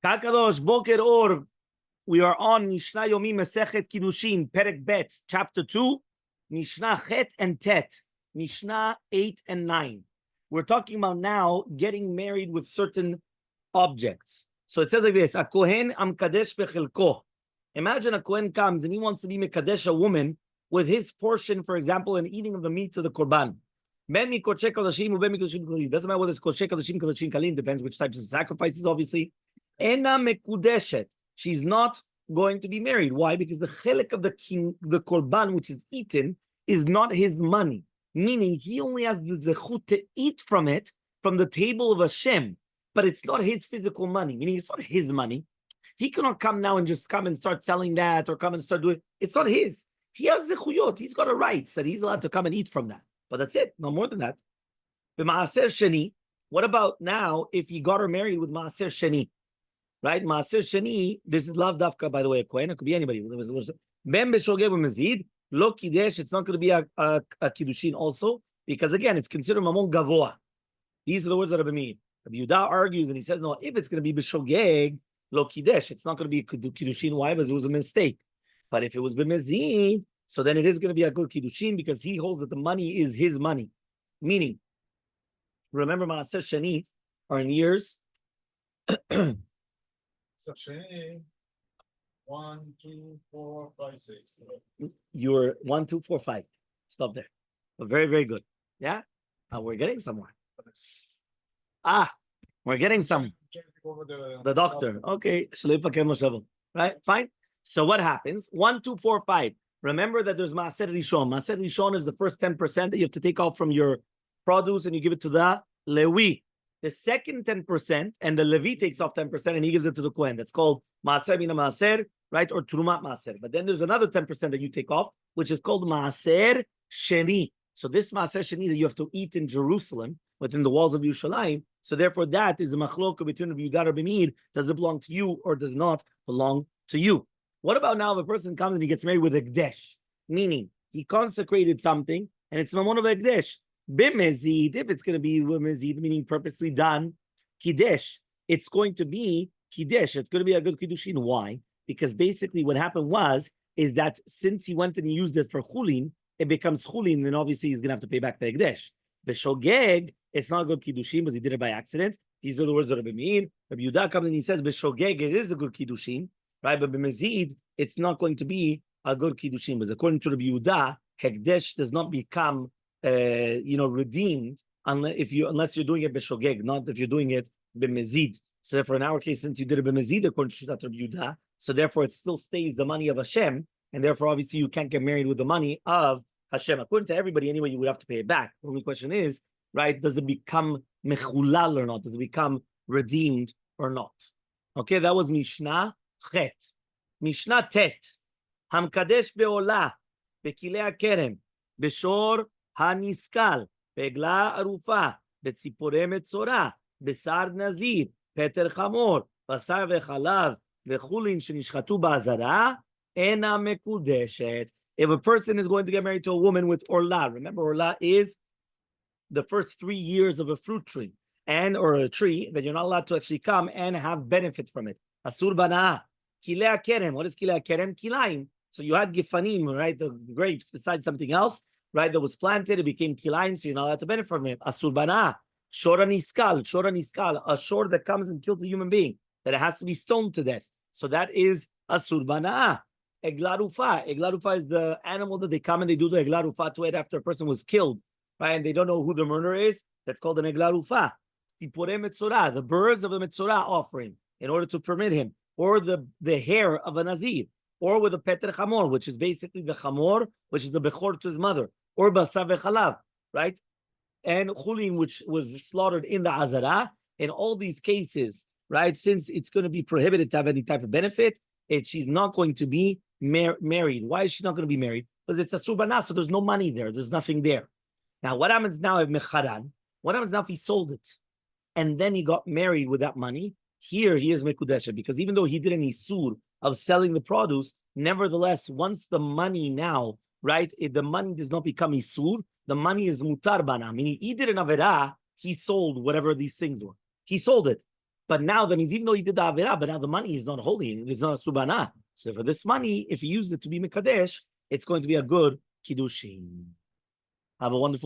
Kakadosh Boker Or. We are on Mishna Yomi Masechet Kiddushin, Perek Bet, chapter 2, Mishna Chet and Tet, Mishna 8 and 9. We're talking about now getting married with certain objects. So it says like this, A Kohen am Kadesh Bechelko. Imagine a Kohen comes and he wants to be Mekadesh a woman with his portion, for example, in eating of the meats of the Korban. Ben mi kodshe kodashim uben mi kodashim kalim. Doesn't matter whether it's kodshe kodashim kalim, depends which types of sacrifices, obviously. Ena mekudeshet. She's not going to be married. Why? Because the chelik of the king, the korban which is eaten, is not his money. Meaning he only has the zechut to eat from it, from the table of Hashem. But it's not his physical money. Meaning it's not his money. He cannot come now and just come and start selling that or come and start doing it. It's not his. He has zechuyot. He's got a right that he's allowed to come and eat from that. But that's it. No more than that. Maaser sheni. What about now if he got her married with maaser sheni? Right? Maaser sheni. This is lav dafka, by the way. A kohen. It could be anybody. Ben b'shogeg b'mezid. Lo kidesh. It's not going to be a kiddushin also, because again, it's considered mamon gavoa. These are the words that Rabbi mean. Rabbi Yehuda argues and he says, no, if it's going to be b'shogeg, lo kidesh, it's not going to be a kiddushin. Why? Because it was a mistake. But if it was b'mezid, so then it is going to be a good kiddushin, because he holds that the money is his money. Meaning, remember, Maaser Sheni are in years. Sheni, 1, 2, 4, 5, 6. You're 1, 2, 4, 5. Stop there. But very, very good. Yeah, we're getting somewhere. We're getting some. The doctor. Okay, right? Fine. So what happens? 1, 2, 4, 5. Remember that there's Maaser Rishon. Maaser Rishon is the first 10% that you have to take off from your produce and you give it to the Levi. The second 10%, and the Levi takes off 10% and he gives it to the Kohen. That's called Maaser Mina Maaser, right? Or Trumat Maaser. But then there's another 10% that you take off, which is called Maaser Sheni. So this Maaser Sheni that you have to eat in Jerusalem, within the walls of Yerushalayim. So therefore that is a machloka between Rabbi Yehuda and Rabbi Meir. Does it belong to you or does not belong to you? What about now if a person comes and he gets married with a Ekdesh? Meaning, he consecrated something, and it's mamon of Ekdesh. Bimezid, if it's going to be Bimezid, meaning purposely done, Kiddush, it's going to be Kiddush. It's going to be a good Kiddushin. Why? Because basically what happened is that since he went and he used it for Chulin, it becomes Chulin, then obviously he's going to have to pay back the Ekdesh. The Shogeg, it's not a good Kiddushin because he did it by accident. These are the words of Rabbi Meir. Rabbi Yehuda comes and he says, B'Shogeg, it is a good Kiddushin. Right, but b'mezid, it's not going to be a good kiddushin. Because according to Rabbi Yehuda, hekdesh does not become, redeemed unless you're doing it b'shogeg, not if you're doing it b'mezid. So therefore, in our case, since you did it b'mezid, according to Rabbi Yehuda, so therefore it still stays the money of Hashem, and therefore obviously you can't get married with the money of Hashem. According to everybody, anyway, you would have to pay it back. The only question is, right, does it become mechulal or not? Does it become redeemed or not? Okay, that was Mishnah Chet. Mishnah Tet. Hamkadesh be'olah, בכלי הכרם, בשור הנסקל, בעגלה ערופה, בציפורי מצורע, בשר נזיר, פטר חמור, בשר וחלב, וחולין שנשחטו בעזרה, אינה מקודשת. If a person is going to get married to a woman with orla, remember orla is the first 3 years of a fruit tree, or a tree that you're not allowed to actually come and have benefit from it. Asur bana'ah. Kilei kerem. What is kilei kerem? Kilaim. So you had gifanim, right? The grapes besides something else, right? That was planted. It became kilaim, so you're not allowed to benefit from it. Asur bana'ah. Shora niskal. Shora niskal. A shore that comes and kills a human being, that it has to be stoned to death. So that is asur bana'ah. Eglarufa. Eglarufa is the animal that they come and they do the eglarufa to it after a person was killed, right? And they don't know who the murderer is. That's called an eglarufa. Tipore metzora. The birds of the metzora offering in order to permit him. Or the hair of a Nazir, or with a Peter Chamor, which is basically the Chamor, which is the Bechor to his mother, or Basar Vechalav, right? And Chulin, which was slaughtered in the Azara. In all these cases, right, since it's going to be prohibited to have any type of benefit, she's not going to be married. Why is she not going to be married? Because it's a Subana, so there's no money there. There's nothing there. Now, what happens now if Mecharan? What happens now if he sold it? And then he got married with that money? Here he is mekudesha, because even though he did an isur of selling the produce, nevertheless, once the money now, right, the money does not become isur, the money is mutar bana, meaning he did an avera, he sold whatever these things were. He sold it. But now that means even though he did the Avirah, but now the money is not holy, it's not a Subana. So for this money, if he used it to be Mekadesh, it's going to be a good Kiddushin. Have a wonderful